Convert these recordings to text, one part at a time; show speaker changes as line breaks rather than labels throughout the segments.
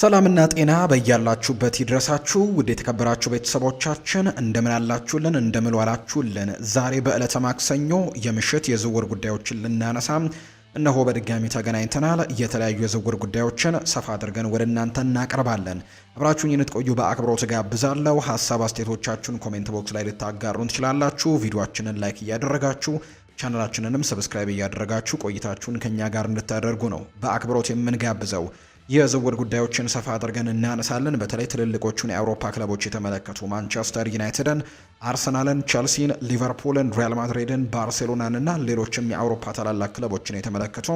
ሰላምና ጤና በያላችሁበት ይድረሳችሁ። ውድ የተከበራችሁ ቤተሰቦቻችን እንደምን አላችሁልን? እንደምን ዋላችሁልን? ዛሬ በዕለተ ማክሰኞ የምሽት የዝውውር ጉዳዮችን ልናነሳ እነሆ በድጋሚ ተገናኝተናል። የተለያዩ የዝውውር ጉዳዮችን ሰፋ አድርገን ወደ እናንተ እናቀርባለን። አብራችሁኝ እንድትቆዩ በአክብሮት ጋብዛለሁ። ሀሳብ አስተያየቶቻችሁን ኮሜንት ቦክስ ላይ ልታጋሩን ትችላላችሁ። ቪዲዮአችንን ላይክ እያደረጋችሁ ቻናላችንንም ሰብስክራይብ እያደረጋችሁ ቆይታችሁን ከኛ ጋር እንድታደርጉ ነው በአክብሮት የምንጋብዘው። የዝውውር ጉዳዮችን ሰፋ አድርገን እናነሳለን። በተለይ ትልልቆቹን የአውሮፓ ክለቦች የተመለከቱ ማንቸስተር ዩናይትድን፣ አርሰናልን፣ ቸልሲን፣ ሊቨርፑልን፣ ሪያል ማድሪድን፣ ባርሴሎናን እና ሌሎችም የአውሮፓ ታላላቅ ክለቦችን የተመለከቱ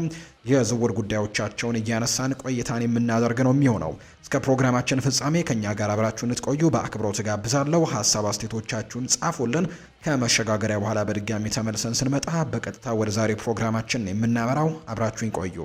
የዝውውር ጉዳዮቻቸውን እያነሳን ቆይታን የምናደርግ ነው የሚሆነው። እስከ ፕሮግራማችን ፍጻሜ ከኛ ጋር አብራችሁን ልትቆዩ በአክብሮት ጋብዛለሁ። ሀሳብ አስተያየቶቻችሁን ጻፉልን። ከመሸጋገሪያ በኋላ በድጋሚ ተመልሰን ስንመጣ በቀጥታ ወደ ዛሬ ፕሮግራማችን የምናመራው አብራችሁን ቆዩ።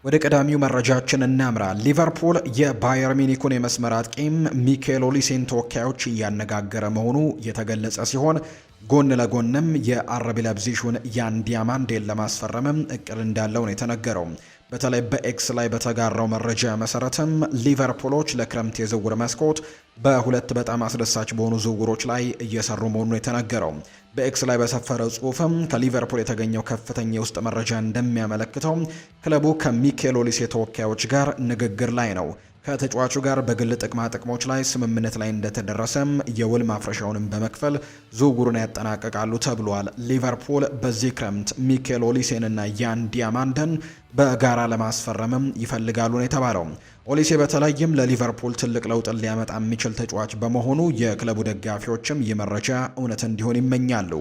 ወደ ቀዳሚው መረጃችን እናምራ። ሊቨርፑል የባየር ሚኒኩን የመስመር አጥቂም ሚኬል ኦሊሴን ተወካዮች እያነጋገረ መሆኑ የተገለጸ ሲሆን ጎን ለጎንም የአረቢ ለብዚሹን ያን ዲያማንዴን ለማስፈረምም እቅድ እንዳለው ነው የተነገረው። በተለይ በኤክስ ላይ በተጋራው መረጃ መሰረትም ሊቨርፑሎች ለክረምት የዝውውር መስኮት በሁለት በጣም አስደሳች በሆኑ ዝውውሮች ላይ እየሰሩ መሆኑን የተነገረው። በኤክስ ላይ በሰፈረው ጽሁፍም ከሊቨርፑል የተገኘው ከፍተኛ የውስጥ መረጃ እንደሚያመለክተው ክለቡ ከሚኬል ኦሊሴ ተወካዮች ጋር ንግግር ላይ ነው። ከተጫዋቹ ጋር በግል ጥቅማ ጥቅሞች ላይ ስምምነት ላይ እንደተደረሰም የውል ማፍረሻውንም በመክፈል ዝውውሩን ያጠናቀቃሉ ተብሏል። ሊቨርፑል በዚህ ክረምት ሚኬል ኦሊሴንና ያን ዲያማንደን በጋራ ለማስፈረምም ይፈልጋሉ ነው የተባለው። ኦሊሴ በተለይም ለሊቨርፑል ትልቅ ለውጥን ሊያመጣ የሚችል ተጫዋች በመሆኑ የክለቡ ደጋፊዎችም ይህ መረጃ እውነት እንዲሆን ይመኛሉ።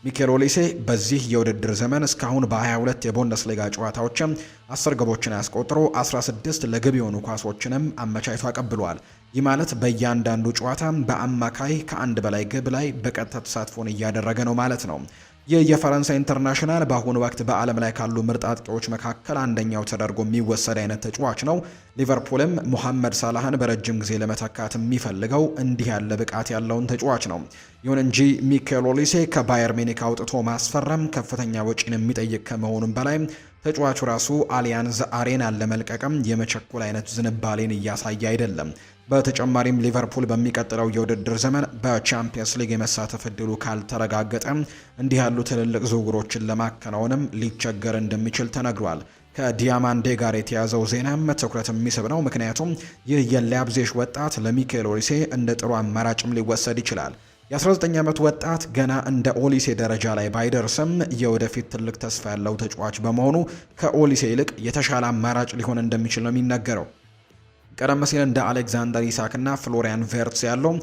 ሚኬል ኦሊሴ በዚህ የውድድር ዘመን እስካሁን በ22 የቡንደስሊጋ ጨዋታዎችም 10 ግቦችን ያስቆጥሮ 16 ለግብ የሆኑ ኳሶችንም አመቻችቶ አቀብሏል። ይህ ማለት በእያንዳንዱ ጨዋታ በአማካይ ከአንድ በላይ ግብ ላይ በቀጥታ ተሳትፎን እያደረገ ነው ማለት ነው። ይህ የፈረንሳይ ኢንተርናሽናል በአሁኑ ወቅት በዓለም ላይ ካሉ ምርጥ አጥቂዎች መካከል አንደኛው ተደርጎ የሚወሰድ አይነት ተጫዋች ነው። ሊቨርፑልም ሙሐመድ ሳላህን በረጅም ጊዜ ለመተካት የሚፈልገው እንዲህ ያለ ብቃት ያለውን ተጫዋች ነው። ይሁን እንጂ ሚኬል ኦሊሴ ከባየር ሚኒክ አውጥቶ ማስፈረም ከፍተኛ ወጪን የሚጠይቅ ከመሆኑም በላይ ተጫዋቹ ራሱ አሊያንዝ አሬናን ለመልቀቅም የመቸኮል አይነት ዝንባሌን እያሳየ አይደለም። በተጨማሪም ሊቨርፑል በሚቀጥለው የውድድር ዘመን በቻምፒየንስ ሊግ የመሳተፍ እድሉ ካልተረጋገጠ እንዲህ ያሉ ትልልቅ ዝውውሮችን ለማከናወንም ሊቸገር እንደሚችል ተነግሯል። ከዲያማንዴ ጋር የተያዘው ዜናም ትኩረት የሚስብ ነው። ምክንያቱም ይህ የላይፕዚግ ወጣት ለሚኬል ኦሊሴ እንደ ጥሩ አማራጭም ሊወሰድ ይችላል። የ19 ዓመት ወጣት ገና እንደ ኦሊሴ ደረጃ ላይ ባይደርስም የወደፊት ትልቅ ተስፋ ያለው ተጫዋች በመሆኑ ከኦሊሴ ይልቅ የተሻለ አማራጭ ሊሆን እንደሚችል ነው የሚነገረው። ቀደም ሲል እንደ አሌክዛንደር ኢሳክና ፍሎሪያን ቨርትስ ያለው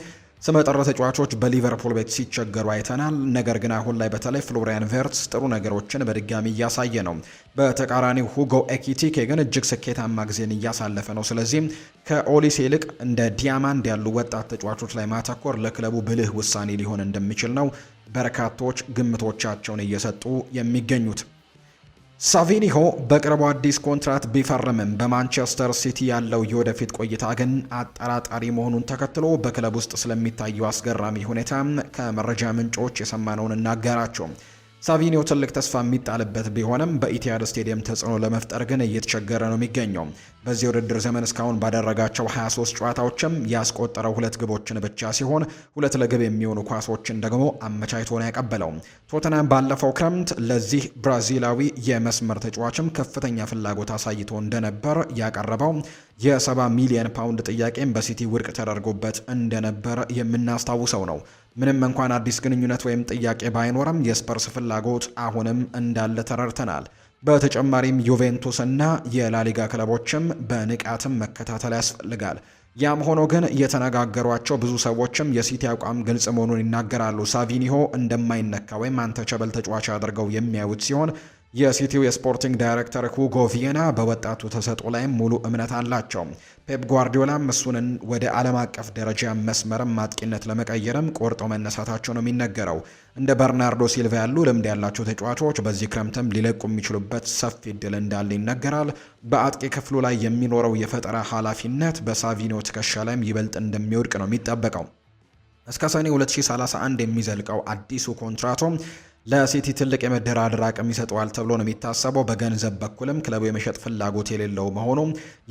ስመጥር ተጫዋቾች በሊቨርፑል ቤት ሲቸገሩ አይተናል። ነገር ግን አሁን ላይ በተለይ ፍሎሪያን ቨርትስ ጥሩ ነገሮችን በድጋሚ እያሳየ ነው። በተቃራኒው ሁጎ ኤኪቲኬ ግን እጅግ ስኬታማ ጊዜን እያሳለፈ ነው። ስለዚህም ከኦሊሴ ይልቅ እንደ ዲያማንድ ያሉ ወጣት ተጫዋቾች ላይ ማተኮር ለክለቡ ብልህ ውሳኔ ሊሆን እንደሚችል ነው በርካቶች ግምቶቻቸውን እየሰጡ የሚገኙት። ሳቪኒሆ በቅርቡ አዲስ ኮንትራት ቢፈርምም በማንቸስተር ሲቲ ያለው የወደፊት ቆይታ ግን አጠራጣሪ መሆኑን ተከትሎ በክለብ ውስጥ ስለሚታየው አስገራሚ ሁኔታ ከመረጃ ምንጮች የሰማነውን እናገራቸው። ሳቪኒዮ ትልቅ ተስፋ የሚጣልበት ቢሆንም በኢቲሃድ ስቴዲየም ተጽዕኖ ለመፍጠር ግን እየተቸገረ ነው የሚገኘው። በዚህ ውድድር ዘመን እስካሁን ባደረጋቸው 23 ጨዋታዎችም ያስቆጠረው 2 ግቦችን ብቻ ሲሆን 2 ለግብ የሚሆኑ ኳሶችን ደግሞ አመቻችቶ ነው ያቀበለው። ቶተናም ባለፈው ክረምት ለዚህ ብራዚላዊ የመስመር ተጫዋችም ከፍተኛ ፍላጎት አሳይቶ እንደነበር ያቀረበው የ70 ሚሊዮን ፓውንድ ጥያቄም በሲቲ ውድቅ ተደርጎበት እንደነበር የምናስታውሰው ነው። ምንም እንኳን አዲስ ግንኙነት ወይም ጥያቄ ባይኖርም የስፐርስ ፍላጎት አሁንም እንዳለ ተረድተናል። በተጨማሪም ዩቬንቱስ እና የላሊጋ ክለቦችም በንቃትም መከታተል ያስፈልጋል። ያም ሆኖ ግን የተነጋገሯቸው ብዙ ሰዎችም የሲቲ አቋም ግልጽ መሆኑን ይናገራሉ። ሳቪኒሆ እንደማይነካ ወይም አንተቸበል ተጫዋች አድርገው የሚያዩት ሲሆን የሲቲው የስፖርቲንግ ዳይሬክተር ሁጎ ቪየና በወጣቱ ተሰጥኦ ላይም ሙሉ እምነት አላቸው። ፔፕ ጓርዲዮላም እሱንን ወደ ዓለም አቀፍ ደረጃ መስመርም ማጥቂነት ለመቀየርም ቆርጦ መነሳታቸው ነው የሚነገረው። እንደ በርናርዶ ሲልቫ ያሉ ልምድ ያላቸው ተጫዋቾች በዚህ ክረምትም ሊለቁ የሚችሉበት ሰፊ እድል እንዳለ ይነገራል። በአጥቂ ክፍሉ ላይ የሚኖረው የፈጠራ ኃላፊነት በሳቪኒዮ ትከሻ ላይም ይበልጥ እንደሚወድቅ ነው የሚጠበቀው። እስከ ሰኔ 2031 የሚዘልቀው አዲሱ ኮንትራቶ ለሲቲ ትልቅ የመደራደር አቅም ይሰጠዋል ተብሎ ነው የሚታሰበው። በገንዘብ በኩልም ክለቡ የመሸጥ ፍላጎት የሌለው መሆኑ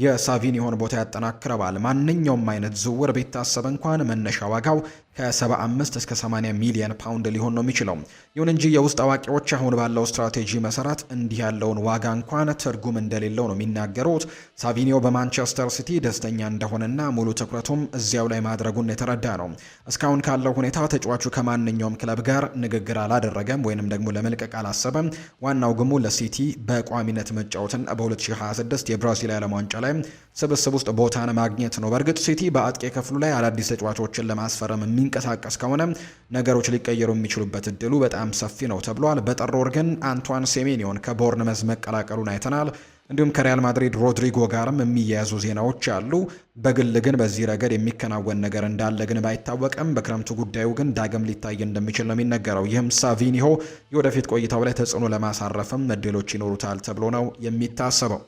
የሳቪኒዮን ቦታ ያጠናክረዋል። ማንኛውም አይነት ዝውውር ቢታሰብ እንኳን መነሻ ዋጋው ከ75 እስከ 80 ሚሊዮን ፓውንድ ሊሆን ነው የሚችለው። ይሁን እንጂ የውስጥ አዋቂዎች አሁን ባለው ስትራቴጂ መሰረት እንዲህ ያለውን ዋጋ እንኳን ትርጉም እንደሌለው ነው የሚናገሩት። ሳቪኒዮ በማንቸስተር ሲቲ ደስተኛ እንደሆነና ሙሉ ትኩረቱም እዚያው ላይ ማድረጉን የተረዳ ነው። እስካሁን ካለው ሁኔታ ተጫዋቹ ከማንኛውም ክለብ ጋር ንግግር አላደረገም ወይንም ደግሞ ለመልቀቅ አላሰበም። ዋናው ግሙ ለሲቲ በቋሚነት መጫወትን በ2026 የብራዚል ዓለም ዋንጫ ላይ ስብስብ ውስጥ ቦታን ማግኘት ነው። በእርግጥ ሲቲ በአጥቂ ክፍሉ ላይ አዳዲስ ተጫዋቾችን ለማስፈረም የሚንቀሳቀስ ከሆነ ነገሮች ሊቀየሩ የሚችሉበት እድሉ በጣም ሰፊ ነው ተብሏል። በጥር ወር ግን አንቷን ሴሜኒዮን ከቦርንመዝ መቀላቀሉን አይተናል። እንዲሁም ከሪያል ማድሪድ ሮድሪጎ ጋርም የሚያያዙ ዜናዎች አሉ። በግል ግን በዚህ ረገድ የሚከናወን ነገር እንዳለ ግን ባይታወቅም በክረምቱ ጉዳዩ ግን ዳግም ሊታይ እንደሚችል ነው የሚነገረው። ይህም ሳቪኒሆ የወደፊት ቆይታው ላይ ተጽዕኖ ለማሳረፍም እድሎች ይኖሩታል ተብሎ ነው የሚታሰበው።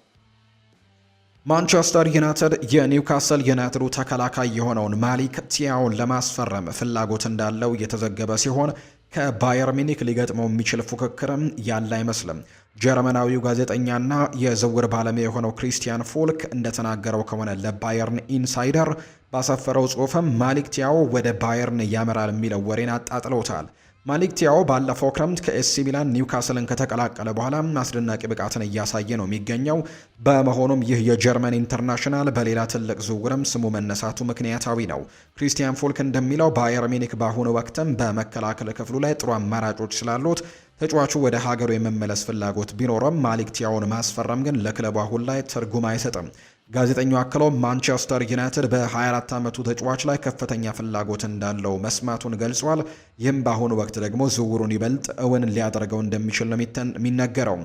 ማንቸስተር ዩናይትድ የኒውካስል ዩናይትዱ ተከላካይ የሆነውን ማሊክ ቲያውን ለማስፈረም ፍላጎት እንዳለው እየተዘገበ ሲሆን ከባየር ሚኒክ ሊገጥመው የሚችል ፉክክርም ያለ አይመስልም። ጀርመናዊው ጋዜጠኛና የዝውውር ባለሙያ የሆነው ክሪስቲያን ፎልክ እንደተናገረው ከሆነ ለባየርን ኢንሳይደር ባሰፈረው ጽሑፍም ማሊክ ቲያው ወደ ባየርን ያመራል የሚለው ወሬን አጣጥለውታል። ማሊክ ቲያው ባለፈው ክረምት ከኤሲ ሚላን ኒውካስልን ከተቀላቀለ በኋላ አስደናቂ ብቃትን እያሳየ ነው የሚገኘው። በመሆኑም ይህ የጀርመን ኢንተርናሽናል በሌላ ትልቅ ዝውውርም ስሙ መነሳቱ ምክንያታዊ ነው። ክሪስቲያን ፎልክ እንደሚለው ባየር ሚኒክ በአሁኑ ወቅትም በመከላከል ክፍሉ ላይ ጥሩ አማራጮች ስላሉት ተጫዋቹ ወደ ሀገሩ የመመለስ ፍላጎት ቢኖረም ማሊክ ቲያውን ማስፈረም ግን ለክለቡ አሁን ላይ ትርጉም አይሰጥም። ጋዜጠኛው አክለው ማንቸስተር ዩናይትድ በ24 ዓመቱ ተጫዋች ላይ ከፍተኛ ፍላጎት እንዳለው መስማቱን ገልጿል። ይህም በአሁኑ ወቅት ደግሞ ዝውውሩን ይበልጥ እውን ሊያደርገው እንደሚችል ነው የሚነገረው።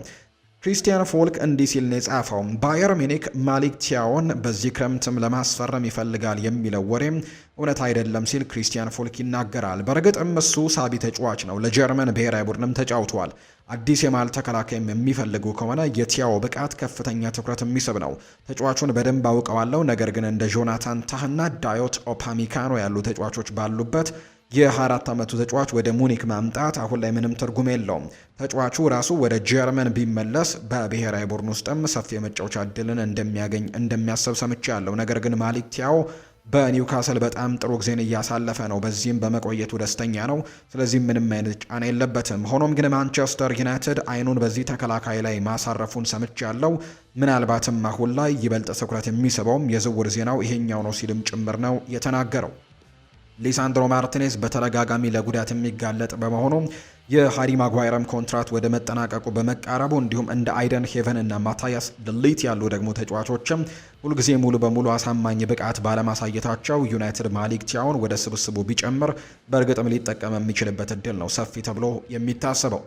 ክሪስቲያን ፎልክ እንዲህ ሲል ነው የጻፈው። ባየር ሚኒክ ማሊክ ቲያውን በዚህ ክረምትም ለማስፈረም ይፈልጋል የሚለው ወሬም እውነት አይደለም ሲል ክሪስቲያን ፎልክ ይናገራል። በእርግጥም እሱ ሳቢ ተጫዋች ነው። ለጀርመን ብሔራዊ ቡድንም ተጫውቷል። አዲስ የማል ተከላካይም የሚፈልጉ ከሆነ የቲያው ብቃት ከፍተኛ ትኩረት የሚስብ ነው። ተጫዋቹን በደንብ አውቀዋለሁ። ነገር ግን እንደ ጆናታን ታህና ዳዮት ኦፓሚካኖ ያሉ ተጫዋቾች ባሉበት የ24 ዓመቱ ተጫዋች ወደ ሙኒክ ማምጣት አሁን ላይ ምንም ትርጉም የለውም። ተጫዋቹ ራሱ ወደ ጀርመን ቢመለስ በብሔራዊ ቡድን ውስጥም ሰፊ የመጫወቻ እድልን እንደሚያሰብ ሰምቻለሁ። ነገር ግን ማሊክ ቲያው በኒውካስል በጣም ጥሩ ጊዜን እያሳለፈ ነው። በዚህም በመቆየቱ ደስተኛ ነው። ስለዚህ ምንም አይነት ጫና የለበትም። ሆኖም ግን ማንቸስተር ዩናይትድ አይኑን በዚህ ተከላካይ ላይ ማሳረፉን ሰምቻለሁ። ምናልባትም አሁን ላይ ይበልጥ ትኩረት የሚስበውም የዝውውር ዜናው ይሄኛው ነው ሲልም ጭምር ነው የተናገረው። ሊሳንድሮ ማርቲኔዝ በተደጋጋሚ ለጉዳት የሚጋለጥ በመሆኑ የሃሪ ማጓየርም ኮንትራት ወደ መጠናቀቁ በመቃረቡ እንዲሁም እንደ አይደን ሄቨን እና ማታያስ ድሊት ያሉ ደግሞ ተጫዋቾችም ሁልጊዜ ሙሉ በሙሉ አሳማኝ ብቃት ባለማሳየታቸው ዩናይትድ ማሊክ ቲያውን ወደ ስብስቡ ቢጨምር በእርግጥም ሊጠቀም የሚችልበት እድል ነው ሰፊ ተብሎ የሚታሰበው።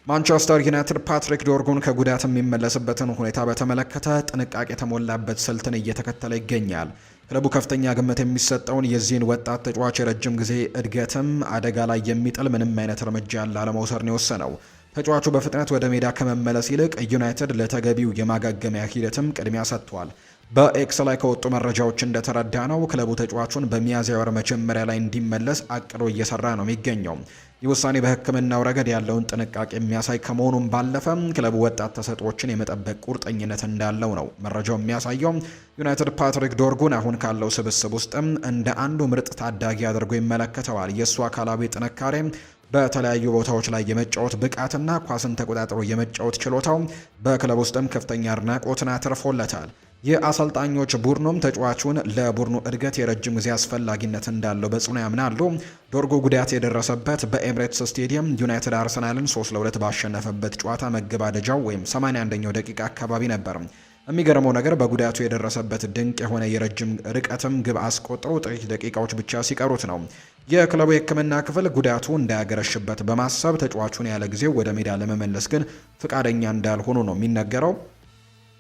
ማንቸስተር ዩናይትድ ፓትሪክ ዶርጉን ከጉዳት የሚመለስበትን ሁኔታ በተመለከተ ጥንቃቄ የተሞላበት ስልትን እየተከተለ ይገኛል። ክለቡ ከፍተኛ ግምት የሚሰጠውን የዚህን ወጣት ተጫዋች የረጅም ጊዜ እድገትም አደጋ ላይ የሚጥል ምንም አይነት እርምጃ ላለመውሰድ ነው የወሰነው። ተጫዋቹ በፍጥነት ወደ ሜዳ ከመመለስ ይልቅ ዩናይትድ ለተገቢው የማገገሚያ ሂደትም ቅድሚያ ሰጥቷል። በኤክስ ላይ ከወጡ መረጃዎች እንደተረዳ ነው ክለቡ ተጫዋቹን በሚያዝያ ወር መጀመሪያ ላይ እንዲመለስ አቅዶ እየሰራ ነው የሚገኘው። ይህ ውሳኔ በሕክምናው ረገድ ያለውን ጥንቃቄ የሚያሳይ ከመሆኑም ባለፈ ክለቡ ወጣት ተሰጥኦችን የመጠበቅ ቁርጠኝነት እንዳለው ነው መረጃው የሚያሳየው። ዩናይትድ ፓትሪክ ዶርጉን አሁን ካለው ስብስብ ውስጥም እንደ አንዱ ምርጥ ታዳጊ አድርጎ ይመለከተዋል። የእሱ አካላዊ ጥንካሬ፣ በተለያዩ ቦታዎች ላይ የመጫወት ብቃትና ኳስን ተቆጣጥሮ የመጫወት ችሎታው በክለብ ውስጥም ከፍተኛ አድናቆትን አትርፎለታል። የአሰልጣኞች ቡድኑም ተጫዋቹን ለቡድኑ እድገት የረጅም ጊዜ አስፈላጊነት እንዳለው በጽኑ ያምናሉ። ዶርጉ ጉዳት የደረሰበት በኤምሬትስ ስቴዲየም ዩናይትድ አርሰናልን 3-2 ባሸነፈበት ጨዋታ መገባደጃው ወይም 81ኛው ደቂቃ አካባቢ ነበር። የሚገርመው ነገር በጉዳቱ የደረሰበት ድንቅ የሆነ የረጅም ርቀትም ግብ አስቆጥሮ ጥቂት ደቂቃዎች ብቻ ሲቀሩት ነው። የክለቡ የሕክምና ክፍል ጉዳቱ እንዳያገረሽበት በማሰብ ተጫዋቹን ያለ ጊዜው ወደ ሜዳ ለመመለስ ግን ፍቃደኛ እንዳልሆኑ ነው የሚነገረው።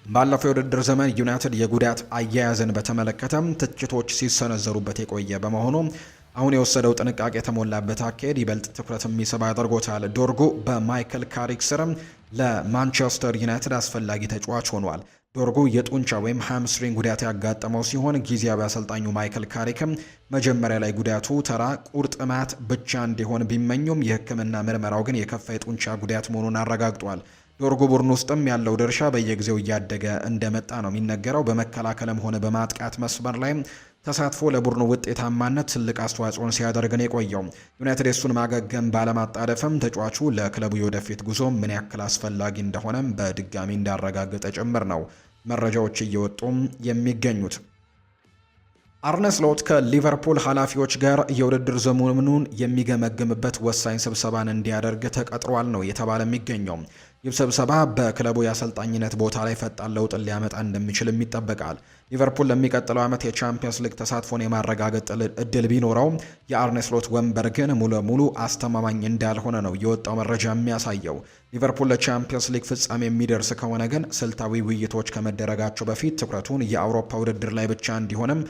ባለፈው የውድድር ዘመን ዩናይትድ የጉዳት አያያዝን በተመለከተም ትችቶች ሲሰነዘሩበት የቆየ በመሆኑ አሁን የወሰደው ጥንቃቄ የተሞላበት አካሄድ ይበልጥ ትኩረት የሚስብ አድርጎታል። ዶርጉ በማይክል ካሪክ ስርም ለማንቸስተር ዩናይትድ አስፈላጊ ተጫዋች ሆኗል። ዶርጉ የጡንቻ ወይም ሃምስትሪንግ ጉዳት ያጋጠመው ሲሆን ጊዜያዊ አሰልጣኙ ማይክል ካሪክም መጀመሪያ ላይ ጉዳቱ ተራ ቁርጥማት ብቻ እንዲሆን ቢመኙም የሕክምና ምርመራው ግን የከፋ የጡንቻ ጉዳት መሆኑን አረጋግጧል። ዶርጉ ቡድን ውስጥም ያለው ድርሻ በየጊዜው እያደገ እንደመጣ ነው የሚነገረው። በመከላከልም ሆነ በማጥቃት መስመር ላይ ተሳትፎ ለቡድኑ ውጤታማነት ትልቅ አስተዋጽኦን ሲያደርግ ነው የቆየው። ዩናይትድ እሱን ማገገም ባለማጣደፍም ተጫዋቹ ለክለቡ የወደፊት ጉዞ ምን ያክል አስፈላጊ እንደሆነም በድጋሚ እንዳረጋገጠ ጭምር ነው መረጃዎች እየወጡም የሚገኙት። አርነ ስሎት ከሊቨርፑል ኃላፊዎች ጋር የውድድር ዘመኑን የሚገመግምበት ወሳኝ ስብሰባን እንዲያደርግ ተቀጥሯል ነው የተባለ የሚገኘው። ይህ ስብሰባ በክለቡ የአሰልጣኝነት ቦታ ላይ ፈጣን ለውጥን ሊያመጣ እንደሚችልም ይጠበቃል። ሊቨርፑል ለሚቀጥለው ዓመት የቻምፒየንስ ሊግ ተሳትፎን የማረጋገጥ እድል ቢኖረውም የአርነ ስሎት ወንበር ግን ሙሉ ለሙሉ አስተማማኝ እንዳልሆነ ነው የወጣው መረጃ የሚያሳየው። ሊቨርፑል ለቻምፒየንስ ሊግ ፍጻሜ የሚደርስ ከሆነ ግን ስልታዊ ውይይቶች ከመደረጋቸው በፊት ትኩረቱን የአውሮፓ ውድድር ላይ ብቻ እንዲሆንም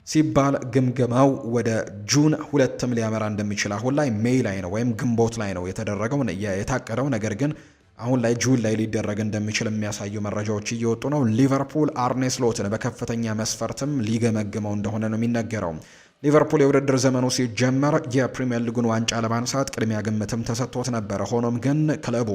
ሲባል ግምገማው ወደ ጁን 2 ሊያመራ እንደሚችል አሁን ላይ ሜይ ላይ ነው ወይም ግንቦት ላይ ነው የተደረገው የታቀደው። ነገር ግን አሁን ላይ ጁን ላይ ሊደረግ እንደሚችል የሚያሳዩ መረጃዎች እየወጡ ነው። ሊቨርፑል አርኔ ስሎትን በከፍተኛ መስፈርትም ሊገመግመው እንደሆነ ነው የሚነገረው። ሊቨርፑል የውድድር ዘመኑ ሲጀመር የፕሪሚየር ሊጉን ዋንጫ ለማንሳት ቅድሚያ ግምትም ተሰጥቶት ነበር። ሆኖም ግን ክለቡ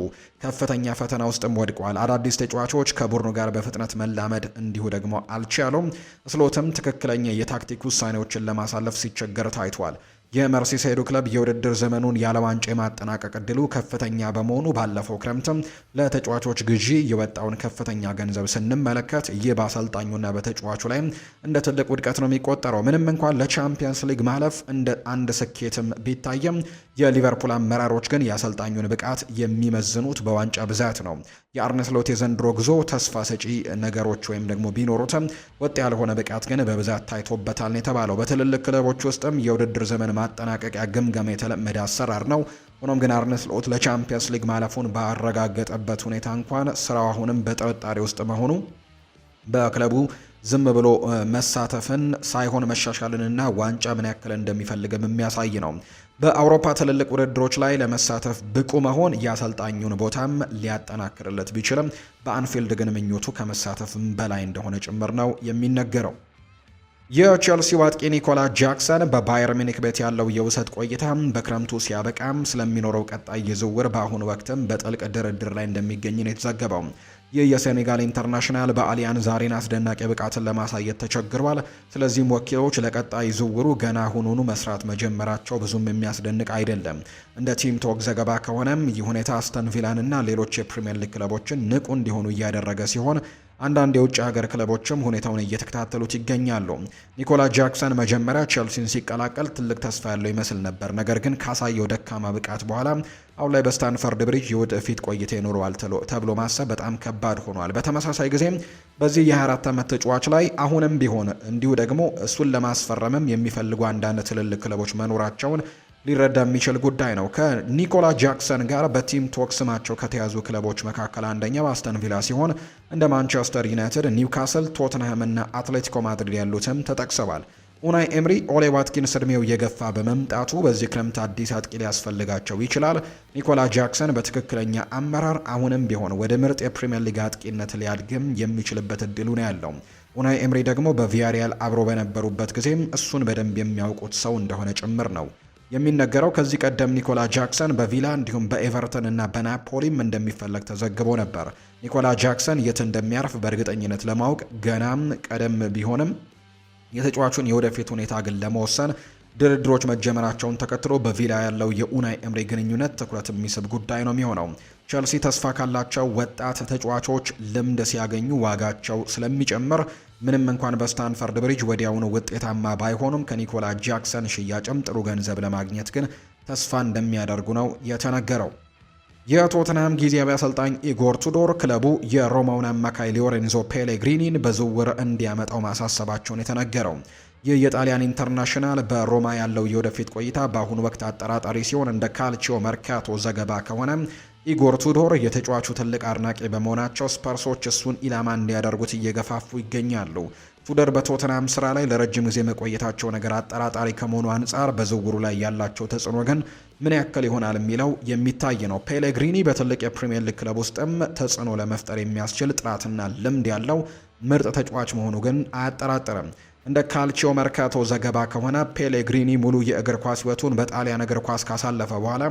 ከፍተኛ ፈተና ውስጥም ወድቋል። አዳዲስ ተጫዋቾች ከቡድኑ ጋር በፍጥነት መላመድ እንዲሁ ደግሞ አልቻሉም። ስሎትም ትክክለኛ የታክቲክ ውሳኔዎችን ለማሳለፍ ሲቸገር ታይቷል። የመርሲሳይዱ ክለብ የውድድር ዘመኑን ያለ ዋንጫ የማጠናቀቅ እድሉ ከፍተኛ በመሆኑ ባለፈው ክረምትም ለተጫዋቾች ግዢ የወጣውን ከፍተኛ ገንዘብ ስንመለከት ይህ በአሰልጣኙና በተጫዋቹ ላይ እንደ ትልቅ ውድቀት ነው የሚቆጠረው። ምንም እንኳን ለቻምፒየንስ ሊግ ማለፍ እንደ አንድ ስኬትም ቢታየም የሊቨርፑል አመራሮች ግን የአሰልጣኙን ብቃት የሚመዝኑት በዋንጫ ብዛት ነው። የአርነ ስሎት የዘንድሮ ጉዞ ተስፋ ሰጪ ነገሮች ወይም ደግሞ ቢኖሩትም ወጥ ያልሆነ ብቃት ግን በብዛት ታይቶበታል ነው የተባለው። በትልልቅ ክለቦች ውስጥም የውድድር ዘመን ማጠናቀቂያ ግምገማ የተለመደ አሰራር ነው። ሆኖም ግን አርነ ስሎት ለቻምፒየንስ ሊግ ማለፉን ባረጋገጠበት ሁኔታ እንኳን ስራው አሁንም በጥርጣሬ ውስጥ መሆኑ በክለቡ ዝም ብሎ መሳተፍን ሳይሆን መሻሻልንና ዋንጫ ምን ያክል እንደሚፈልግም የሚያሳይ ነው። በአውሮፓ ትልልቅ ውድድሮች ላይ ለመሳተፍ ብቁ መሆን የአሰልጣኙን ቦታም ሊያጠናክርለት ቢችልም በአንፊልድ ግን ምኞቱ ከመሳተፍም በላይ እንደሆነ ጭምር ነው የሚነገረው። የቼልሲው አጥቂ ኒኮላ ጃክሰን በባየር ሚኒክ ቤት ያለው የውሰት ቆይታ በክረምቱ ሲያበቃም ስለሚኖረው ቀጣይ ዝውውር በአሁኑ ወቅትም በጥልቅ ድርድር ላይ እንደሚገኝ ነው የተዘገበው። ይህ የሴኔጋል ኢንተርናሽናል በአሊያንዝ አሬና አስደናቂ ብቃትን ለማሳየት ተቸግሯል። ስለዚህም ወኪሎች ለቀጣይ ዝውውሩ ገና አሁኑኑ መስራት መጀመራቸው ብዙም የሚያስደንቅ አይደለም። እንደ ቲም ቶክ ዘገባ ከሆነም ይህ ሁኔታ አስተን ቪላን እና ሌሎች የፕሪምየር ሊግ ክለቦችን ንቁ እንዲሆኑ እያደረገ ሲሆን አንዳንድ የውጭ ሀገር ክለቦችም ሁኔታውን እየተከታተሉት ይገኛሉ። ኒኮላ ጃክሰን መጀመሪያ ቼልሲን ሲቀላቀል ትልቅ ተስፋ ያለው ይመስል ነበር። ነገር ግን ካሳየው ደካማ ብቃት በኋላ አሁን ላይ በስታንፈርድ ብሪጅ የወደፊት ቆይታ ይኖረዋል ተብሎ ማሰብ በጣም ከባድ ሆኗል። በተመሳሳይ ጊዜም በዚህ የ24 ዓመት ተጫዋች ላይ አሁንም ቢሆን እንዲሁ ደግሞ እሱን ለማስፈረምም የሚፈልጉ አንዳንድ ትልልቅ ክለቦች መኖራቸውን ሊረዳ የሚችል ጉዳይ ነው። ከኒኮላ ጃክሰን ጋር በቲም ቶክ ስማቸው ከተያዙ ክለቦች መካከል አንደኛው አስተን ቪላ ሲሆን እንደ ማንቸስተር ዩናይትድ፣ ኒውካስል፣ ቶትንሃም እና አትሌቲኮ ማድሪድ ያሉትም ተጠቅሰዋል። ኡናይ ኤምሪ ኦሌ ዋትኪንስ እድሜው እየገፋ በመምጣቱ በዚህ ክረምት አዲስ አጥቂ ሊያስፈልጋቸው ይችላል። ኒኮላ ጃክሰን በትክክለኛ አመራር አሁንም ቢሆን ወደ ምርጥ የፕሪምየር ሊግ አጥቂነት ሊያድግም የሚችልበት እድሉ ነው ያለው። ኡናይ ኤምሪ ደግሞ በቪያሪያል አብሮ በነበሩበት ጊዜም እሱን በደንብ የሚያውቁት ሰው እንደሆነ ጭምር ነው የሚነገረው። ከዚህ ቀደም ኒኮላ ጃክሰን በቪላ እንዲሁም በኤቨርተን እና በናፖሊም እንደሚፈለግ ተዘግቦ ነበር። ኒኮላ ጃክሰን የት እንደሚያርፍ በእርግጠኝነት ለማወቅ ገናም ቀደም ቢሆንም የተጫዋቹን የወደፊት ሁኔታ ግን ለመወሰን ድርድሮች መጀመራቸውን ተከትሎ በቪላ ያለው የኡናይ ኤምሪ ግንኙነት ትኩረት የሚስብ ጉዳይ ነው የሚሆነው። ቸልሲ ተስፋ ካላቸው ወጣት ተጫዋቾች ልምድ ሲያገኙ ዋጋቸው ስለሚጨምር ምንም እንኳን በስታንፈርድ ብሪጅ ወዲያውኑ ውጤታማ ባይሆኑም ከኒኮላ ጃክሰን ሽያጭም ጥሩ ገንዘብ ለማግኘት ግን ተስፋ እንደሚያደርጉ ነው የተነገረው። የቶተንሃም ጊዜያዊ አሰልጣኝ ኢጎር ቱዶር ክለቡ የሮማውን አማካይ ሎሬንዞ ፔሌግሪኒን በዝውውር እንዲያመጣው ማሳሰባቸውን የተነገረው። ይህ የጣሊያን ኢንተርናሽናል በሮማ ያለው የወደፊት ቆይታ በአሁኑ ወቅት አጠራጣሪ ሲሆን እንደ ካልቺዮ መርካቶ ዘገባ ከሆነ ኢጎር ቱዶር የተጫዋቹ ትልቅ አድናቂ በመሆናቸው ስፐርሶች እሱን ኢላማ እንዲያደርጉት እየገፋፉ ይገኛሉ። ቱደር በቶተንሃም ስራ ላይ ለረጅም ጊዜ መቆየታቸው ነገር አጠራጣሪ ከመሆኑ አንጻር በዝውውሩ ላይ ያላቸው ተጽዕኖ ግን ምን ያክል ይሆናል የሚለው የሚታይ ነው። ፔሌግሪኒ በትልቅ የፕሪሚየር ሊግ ክለብ ውስጥም ተጽዕኖ ለመፍጠር የሚያስችል ጥራትና ልምድ ያለው ምርጥ ተጫዋች መሆኑ ግን አያጠራጥርም። እንደ ካልቺዮ መርካቶ ዘገባ ከሆነ ፔሌግሪኒ ሙሉ የእግር ኳስ ሕይወቱን በጣሊያን እግር ኳስ ካሳለፈ በኋላ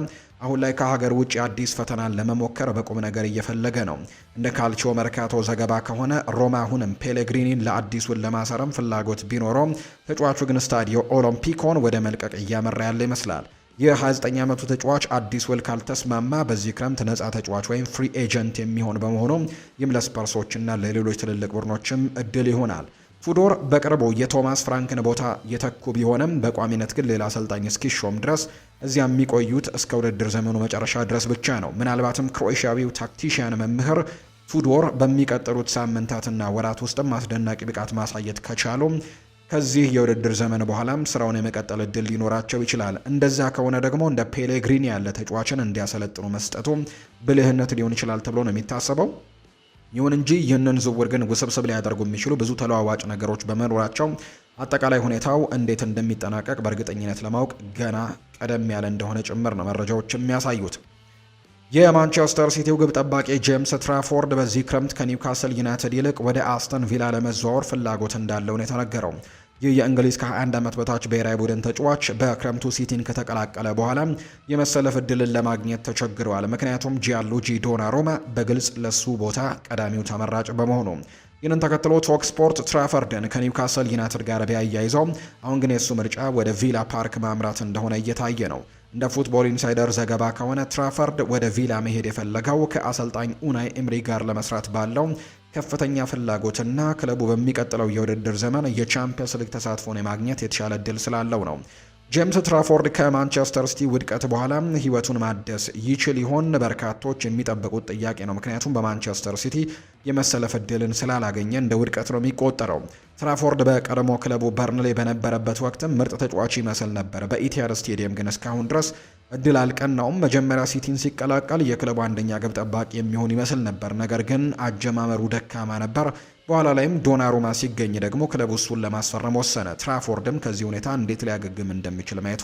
አሁን ላይ ከሀገር ውጭ አዲስ ፈተናን ለመሞከር በቁም ነገር እየፈለገ ነው። እንደ ካልቺዮ መርካቶ ዘገባ ከሆነ ሮማ አሁንም ፔሌግሪኒን ለአዲስ ውል ለማሰረም ፍላጎት ቢኖረውም ተጫዋቹ ግን ስታዲዮ ኦሎምፒኮን ወደ መልቀቅ እያመራ ያለ ይመስላል። የ29 ዓመቱ ተጫዋች አዲስ ውል ካልተስማማ በዚህ ክረምት ነፃ ተጫዋች ወይም ፍሪ ኤጀንት የሚሆን በመሆኑ ይህም ለስፐርሶችና ለሌሎች ትልልቅ ቡድኖችም እድል ይሆናል። ፉዶር በቅርቡ የቶማስ ፍራንክን ቦታ የተኩ ቢሆንም በቋሚነት ግን ሌላ አሰልጣኝ እስኪሾም ድረስ እዚያ የሚቆዩት እስከ ውድድር ዘመኑ መጨረሻ ድረስ ብቻ ነው። ምናልባትም ክሮኤሽያዊው ታክቲሽያን መምህር ፉዶር በሚቀጥሉት ሳምንታትና ወራት ውስጥም አስደናቂ ብቃት ማሳየት ከቻሉ ከዚህ የውድድር ዘመን በኋላም ስራውን የመቀጠል እድል ሊኖራቸው ይችላል። እንደዛ ከሆነ ደግሞ እንደ ፔሌግሪኒ ያለ ተጫዋችን እንዲያሰለጥኑ መስጠቱ ብልህነት ሊሆን ይችላል ተብሎ ነው የሚታሰበው። ይሁን እንጂ ይህንን ዝውውር ግን ውስብስብ ሊያደርጉ የሚችሉ ብዙ ተለዋዋጭ ነገሮች በመኖራቸው አጠቃላይ ሁኔታው እንዴት እንደሚጠናቀቅ በእርግጠኝነት ለማወቅ ገና ቀደም ያለ እንደሆነ ጭምር ነው መረጃዎች የሚያሳዩት። የማንቸስተር ሲቲው ግብ ጠባቂ ጄምስ ትራፎርድ በዚህ ክረምት ከኒውካስል ዩናይትድ ይልቅ ወደ አስተን ቪላ ለመዘዋወር ፍላጎት እንዳለው ነው የተነገረው። ይህ የእንግሊዝ ከ21 ዓመት በታች ብሔራዊ ቡድን ተጫዋች በክረምቱ ሲቲን ከተቀላቀለ በኋላ የመሰለፍ እድልን ለማግኘት ተቸግረዋል። ምክንያቱም ጂያንሉጂ ዶናሩማ በግልጽ ለሱ ቦታ ቀዳሚው ተመራጭ በመሆኑ። ይህንን ተከትሎ ቶክ ስፖርት ትራፈርድን ከኒውካስል ዩናይትድ ጋር ቢያያይዘው አሁን ግን የሱ ምርጫ ወደ ቪላ ፓርክ ማምራት እንደሆነ እየታየ ነው። እንደ ፉትቦል ኢንሳይደር ዘገባ ከሆነ ትራፈርድ ወደ ቪላ መሄድ የፈለገው ከአሰልጣኝ ኡናይ ኤምሪ ጋር ለመስራት ባለው ከፍተኛ ፍላጎትና ክለቡ በሚቀጥለው የውድድር ዘመን የቻምፒየንስ ሊግ ተሳትፎን የማግኘት የተሻለ እድል ስላለው ነው። ጄምስ ትራፎርድ ከማንቸስተር ሲቲ ውድቀት በኋላ ህይወቱን ማደስ ይችል ይሆን? በርካቶች የሚጠብቁት ጥያቄ ነው። ምክንያቱም በማንቸስተር ሲቲ የመሰለፍ እድልን ስላላገኘ እንደ ውድቀት ነው የሚቆጠረው። ትራፎርድ በቀድሞ ክለቡ በርንሌ በነበረበት ወቅትም ምርጥ ተጫዋች ይመስል ነበር። በኢቲሃድ ስቴዲየም ግን እስካሁን ድረስ እድል አልቀናውም። መጀመሪያ ሲቲን ሲቀላቀል የክለቡ አንደኛ ግብ ጠባቂ የሚሆን ይመስል ነበር፣ ነገር ግን አጀማመሩ ደካማ ነበር። በኋላ ላይም ዶናሩማ ሲገኝ ደግሞ ክለቡ እሱን ለማስፈረም ወሰነ። ትራፎርድም ከዚህ ሁኔታ እንዴት ሊያገግም እንደሚችል ማየቱ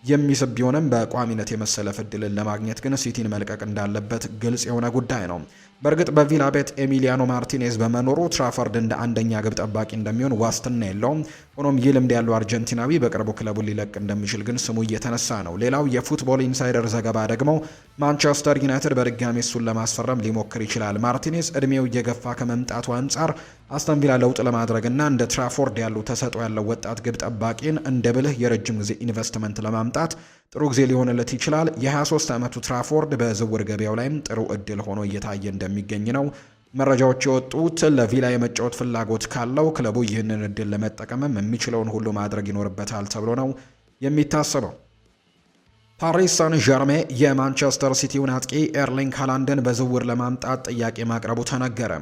የሚስብ ቢሆንም በቋሚነት የመሰለፍ እድልን ለማግኘት ግን ሲቲን መልቀቅ እንዳለበት ግልጽ የሆነ ጉዳይ ነው። በእርግጥ በቪላ ቤት ኤሚሊያኖ ማርቲኔዝ በመኖሩ ትራፎርድ እንደ አንደኛ ግብ ጠባቂ እንደሚሆን ዋስትና የለውም። ሆኖም ይህ ልምድ ያለው አርጀንቲናዊ በቅርቡ ክለቡን ሊለቅ እንደሚችል ግን ስሙ እየተነሳ ነው። ሌላው የፉትቦል ኢንሳይደር ዘገባ ደግሞ ማንቸስተር ዩናይትድ በድጋሚ እሱን ለማስፈረም ሊሞክር ይችላል። ማርቲኔዝ እድሜው እየገፋ ከመምጣቱ አንጻር አስተን ቪላ ለውጥ ለማድረግና እንደ ትራፎርድ ያሉ ተሰጥኦ ያለው ወጣት ግብ ጠባቂን እንደ ብልህ የረጅም ጊዜ ኢንቨስትመንት ለማምጣት ጥሩ ጊዜ ሊሆንለት ይችላል። የ23 ዓመቱ ትራፎርድ በዝውውር ገበያው ላይም ጥሩ እድል ሆኖ እየታየ እንደሚገኝ ነው መረጃዎች የወጡት። ለቪላ የመጫወት ፍላጎት ካለው ክለቡ ይህንን እድል ለመጠቀምም የሚችለውን ሁሉ ማድረግ ይኖርበታል ተብሎ ነው የሚታሰበው። ፓሪስ ሳን ዠርሜ የማንቸስተር ሲቲውን አጥቂ ኤርሊንግ ሃላንድን በዝውውር ለማምጣት ጥያቄ ማቅረቡ ተነገረ።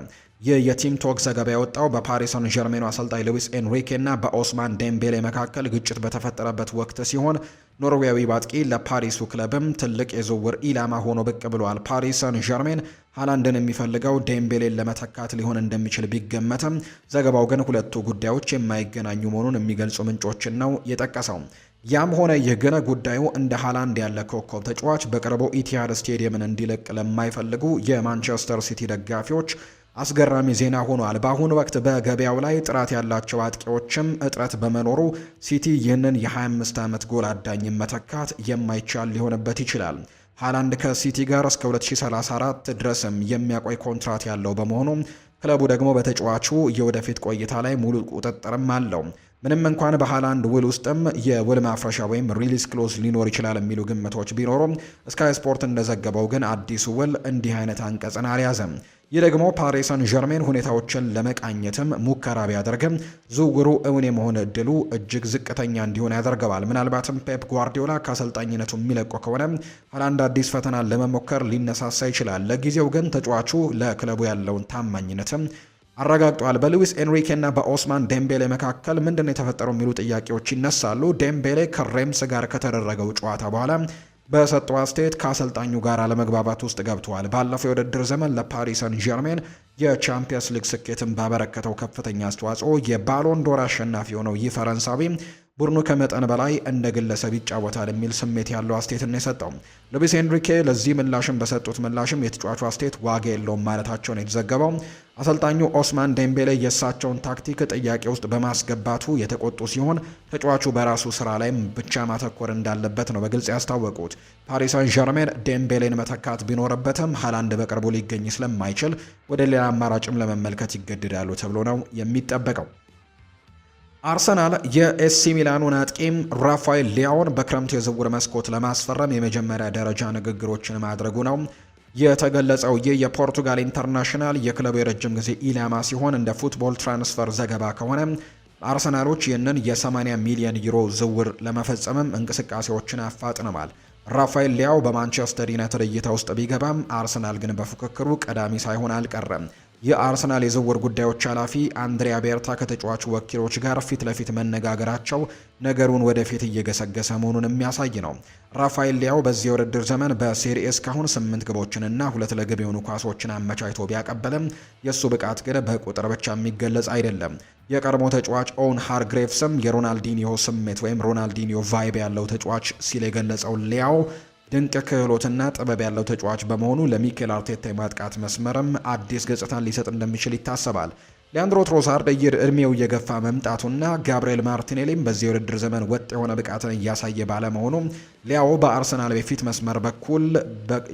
ይህ የቲም ቶክ ዘገባ የወጣው በፓሪስ ሳን ዠርሜኑ አሰልጣኝ ሉዊስ ኤንሪኬ እና በኦስማን ዴምቤሌ መካከል ግጭት በተፈጠረበት ወቅት ሲሆን ኖርዌያዊ ባጥቂ ለፓሪሱ ክለብም ትልቅ የዝውውር ኢላማ ሆኖ ብቅ ብሏል። ፓሪስ ሳን ዠርሜን ሃላንድን የሚፈልገው ዴምቤሌን ለመተካት ሊሆን እንደሚችል ቢገመትም ዘገባው ግን ሁለቱ ጉዳዮች የማይገናኙ መሆኑን የሚገልጹ ምንጮችን ነው የጠቀሰው። ያም ሆነ ይህ ግን ጉዳዩ እንደ ሃላንድ ያለ ኮከብ ተጫዋች በቅርቡ ኢቲሃድ ስቴዲየምን እንዲለቅ ለማይፈልጉ የማንቸስተር ሲቲ ደጋፊዎች አስገራሚ ዜና ሆኗል። በአሁኑ ወቅት በገበያው ላይ ጥራት ያላቸው አጥቂዎችም እጥረት በመኖሩ ሲቲ ይህንን የ25 ዓመት ጎል አዳኝን መተካት የማይቻል ሊሆንበት ይችላል። ሃላንድ ከሲቲ ጋር እስከ 2034 ድረስም የሚያቆይ ኮንትራት ያለው በመሆኑ ክለቡ ደግሞ በተጫዋቹ የወደፊት ቆይታ ላይ ሙሉ ቁጥጥርም አለው። ምንም እንኳን በሃላንድ ውል ውስጥም የውል ማፍረሻ ወይም ሪሊዝ ክሎዝ ሊኖር ይችላል የሚሉ ግምቶች ቢኖሩም ስካይ ስፖርት እንደዘገበው ግን አዲሱ ውል እንዲህ አይነት አንቀጽን አልያዘም። ይህ ደግሞ ፓሪስ ሳን ዠርሜን ሁኔታዎችን ለመቃኘትም ሙከራ ቢያደርግም ዝውውሩ እውን የመሆን እድሉ እጅግ ዝቅተኛ እንዲሆን ያደርገዋል። ምናልባትም ፔፕ ጓርዲዮላ ከአሰልጣኝነቱ የሚለቁ ከሆነ ሃላንድ አዲስ ፈተናን ለመሞከር ሊነሳሳ ይችላል። ለጊዜው ግን ተጫዋቹ ለክለቡ ያለውን ታማኝነትም አረጋግጧል። በሉዊስ ኤንሪኬ እና በኦስማን ዴምቤሌ መካከል ምንድነው የተፈጠረው የሚሉ ጥያቄዎች ይነሳሉ። ዴምቤሌ ከሬምስ ጋር ከተደረገው ጨዋታ በኋላ በሰጠው አስተያየት ከአሰልጣኙ ጋር አለመግባባት ውስጥ ገብተዋል። ባለፈው የውድድር ዘመን ለፓሪስ ሳን ዠርሜን የቻምፒየንስ ሊግ ስኬትን ባበረከተው ከፍተኛ አስተዋጽኦ የባሎን ዶር አሸናፊ የሆነው ይህ ፈረንሳዊ ቡድኑ ከመጠን በላይ እንደ ግለሰብ ይጫወታል የሚል ስሜት ያለው አስተያየትን የሰጠው ሉዊስ ኤንሪኬ ለዚህ ምላሽም በሰጡት ምላሽም የተጫዋቹ አስተያየት ዋጋ የለውም ማለታቸውን የተዘገበው። አሰልጣኙ ኦስማን ዴምቤሌ የእሳቸውን ታክቲክ ጥያቄ ውስጥ በማስገባቱ የተቆጡ ሲሆን ተጫዋቹ በራሱ ስራ ላይም ብቻ ማተኮር እንዳለበት ነው በግልጽ ያስታወቁት። ፓሪስ ሳን ዠርሜን ዴምቤሌን መተካት ቢኖርበትም ሃላንድ በቅርቡ ሊገኝ ስለማይችል ወደ ሌላ አማራጭም ለመመልከት ይገደዳሉ ተብሎ ነው የሚጠበቀው። አርሰናል የኤሲ ሚላኑን አጥቂም ራፋኤል ሊያውን በክረምቱ የዝውውር መስኮት ለማስፈረም የመጀመሪያ ደረጃ ንግግሮችን ማድረጉ ነው የተገለጸው። ይህ የፖርቱጋል ኢንተርናሽናል የክለቡ የረጅም ጊዜ ኢላማ ሲሆን እንደ ፉትቦል ትራንስፈር ዘገባ ከሆነ አርሰናሎች ይህንን የ80 ሚሊዮን ዩሮ ዝውውር ለመፈጸምም እንቅስቃሴዎችን አፋጥነዋል። ራፋኤል ሊያው በማንቸስተር ዩናይትድ እይታ ውስጥ ቢገባም አርሰናል ግን በፉክክሩ ቀዳሚ ሳይሆን አልቀረም። የአርሰናል የዝውውር ጉዳዮች ኃላፊ አንድሪያ ቤርታ ከተጫዋቹ ወኪሎች ጋር ፊት ለፊት መነጋገራቸው ነገሩን ወደፊት እየገሰገሰ መሆኑን የሚያሳይ ነው። ራፋኤል ሊያው በዚህ የውድድር ዘመን በሴሪኤ እስካሁን 8 ግቦችንና 2 ለግብ የሆኑ ኳሶችን አመቻችቶ ቢያቀበልም የእሱ ብቃት ግን በቁጥር ብቻ የሚገለጽ አይደለም። የቀድሞ ተጫዋች ኦውን ሃርግሬቭስም የሮናልዲኒዮ ስሜት ወይም ሮናልዲኒዮ ቫይብ ያለው ተጫዋች ሲል የገለጸው ሊያው ድንቅ ክህሎትና ጥበብ ያለው ተጫዋች በመሆኑ ለሚኬል አርቴታ የማጥቃት መስመርም አዲስ ገጽታን ሊሰጥ እንደሚችል ይታሰባል። ሊያንድሮ ትሮሳርድ እድሜው እየገፋ መምጣቱና ጋብሪኤል ማርቲኔሊም በዚህ የውድድር ዘመን ወጥ የሆነ ብቃትን እያሳየ ባለመሆኑ ሊያው በአርሰናል የፊት መስመር በኩል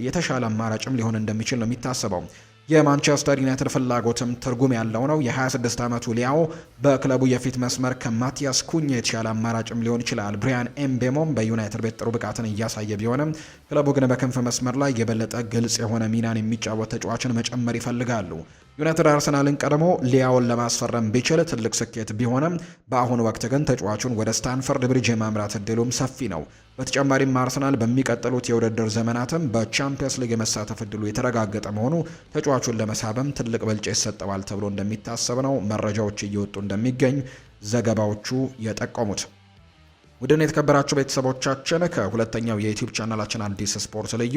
የተሻለ አማራጭም ሊሆን እንደሚችል ነው የሚታሰበው። የማንቸስተር ዩናይትድ ፍላጎትም ትርጉም ያለው ነው። የ26 ዓመቱ ሊያው በክለቡ የፊት መስመር ከማቲያስ ኩኛ የተሻለ አማራጭም ሊሆን ይችላል። ብሪያን ኤምቤሞም በዩናይትድ ቤት ጥሩ ብቃትን እያሳየ ቢሆንም ክለቡ ግን በክንፍ መስመር ላይ የበለጠ ግልጽ የሆነ ሚናን የሚጫወት ተጫዋችን መጨመር ይፈልጋሉ። ዩናይትድ አርሰናልን ቀድሞ ሊያውን ለማስፈረም ቢችል ትልቅ ስኬት ቢሆንም በአሁኑ ወቅት ግን ተጫዋቹን ወደ ስታንፈርድ ብሪጅ የማምራት እድሉም ሰፊ ነው። በተጨማሪም አርሰናል በሚቀጥሉት የውድድር ዘመናትም በቻምፒየንስ ሊግ የመሳተፍ እድሉ የተረጋገጠ መሆኑ ተጫዋቹን ለመሳበም ትልቅ ብልጫ ይሰጠዋል ተብሎ እንደሚታሰብ ነው መረጃዎች እየወጡ እንደሚገኝ ዘገባዎቹ የጠቆሙት። ውድን የተከበራችሁ ቤተሰቦቻችን ከሁለተኛው የዩቲዩብ ቻናላችን አዲስ ስፖርት ልዩ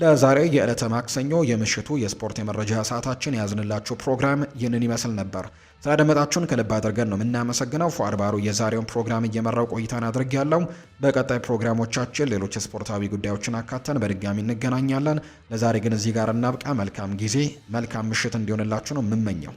ለዛሬ የዕለተ ማክሰኞ የምሽቱ የስፖርት የመረጃ ሰዓታችን ያዝንላችሁ ፕሮግራም ይህንን ይመስል ነበር። ስላደመጣችሁን ከልብ አድርገን ነው የምናመሰግነው። ፉአድ ባሩ የዛሬውን ፕሮግራም እየመራው ቆይታን አድርጌያለሁ። በቀጣይ ፕሮግራሞቻችን ሌሎች ስፖርታዊ ጉዳዮችን አካተን በድጋሚ እንገናኛለን። ለዛሬ ግን እዚህ ጋር እናብቃ። መልካም ጊዜ፣ መልካም ምሽት እንዲሆንላችሁ ነው የምመኘው።